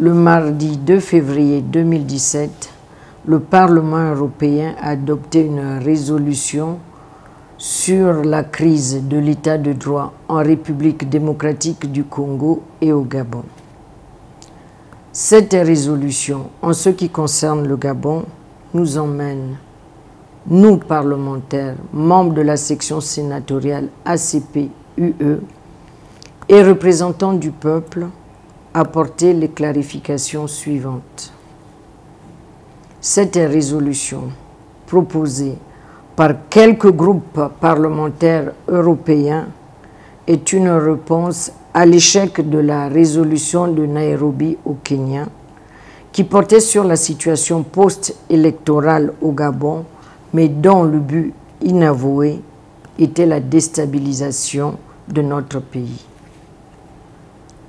le mardi 2 février 2017, le Parlement européen a adopté une résolution sur la crise de l'état de droit en République démocratique du Congo et au Gabon. Cette résolution, en ce qui concerne le Gabon, nous emmène, nous parlementaires, membres de la section sénatoriale ACP-UE et représentants du peuple, à apporter les clarifications suivantes. Cette résolution proposée par quelques groupes parlementaires européens est une réponse à l'échec de la résolution de Nairobi au Kenya qui portait sur la situation post-électorale au Gabon, mais dont le but inavoué était la déstabilisation de notre pays.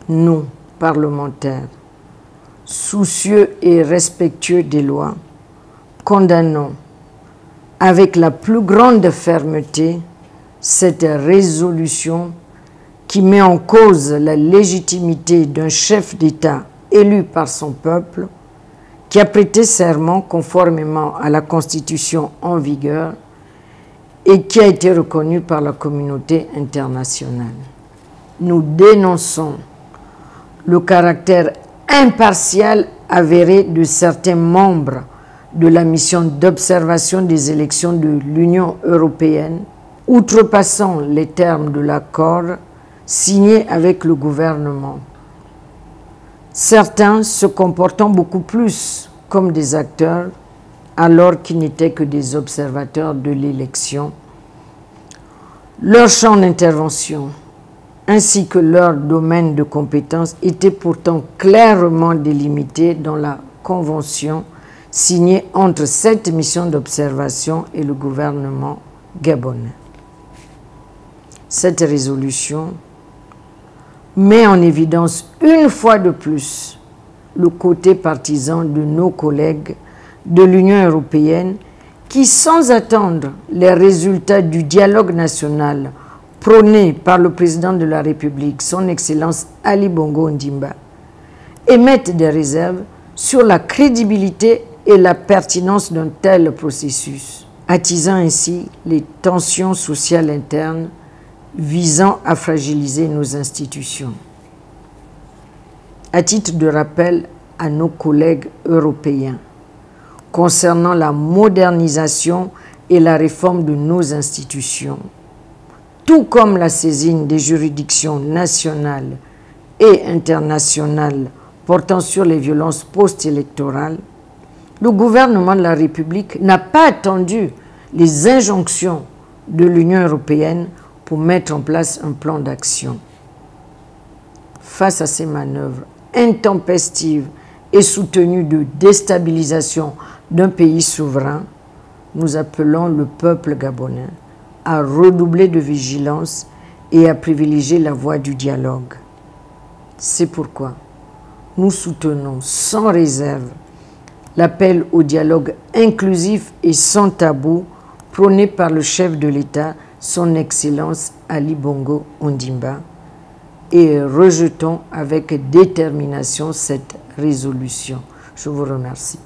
Nous, parlementaires, soucieux et respectueux des lois, condamnons avec la plus grande fermeté cette résolution qui met en cause la légitimité d'un chef d'État élu par son peuple, qui a prêté serment conformément à la Constitution en vigueur et qui a été reconnu par la communauté internationale. Nous dénonçons le caractère impartial avéré de certains membres de la mission d'observation des élections de l'Union européenne, outrepassant les termes de l'accord signé avec le gouvernement. Certains se comportant beaucoup plus comme des acteurs alors qu'ils n'étaient que des observateurs de l'élection. Leur champ d'intervention ainsi que leur domaine de compétence étaient pourtant clairement délimités dans la convention signée entre cette mission d'observation et le gouvernement gabonais. Cette résolution met en évidence une fois de plus le côté partisan de nos collègues de l'Union européenne qui, sans attendre les résultats du dialogue national prôné par le président de la République, son Excellence Ali Bongo Ondimba, émettent des réserves sur la crédibilité et la pertinence d'un tel processus, attisant ainsi les tensions sociales internes visant à fragiliser nos institutions. À titre de rappel à nos collègues européens, concernant la modernisation et la réforme de nos institutions, tout comme la saisine des juridictions nationales et internationales portant sur les violences post-électorales, le gouvernement de la République n'a pas attendu les injonctions de l'Union européenne pour mettre en place un plan d'action. Face à ces manœuvres intempestives et soutenues de déstabilisation d'un pays souverain, nous appelons le peuple gabonais à redoubler de vigilance et à privilégier la voie du dialogue. C'est pourquoi nous soutenons sans réserve l'appel au dialogue inclusif et sans tabou prôné par le chef de l'État, son Excellence Ali Bongo Ondimba, et rejetons avec détermination cette résolution. Je vous remercie.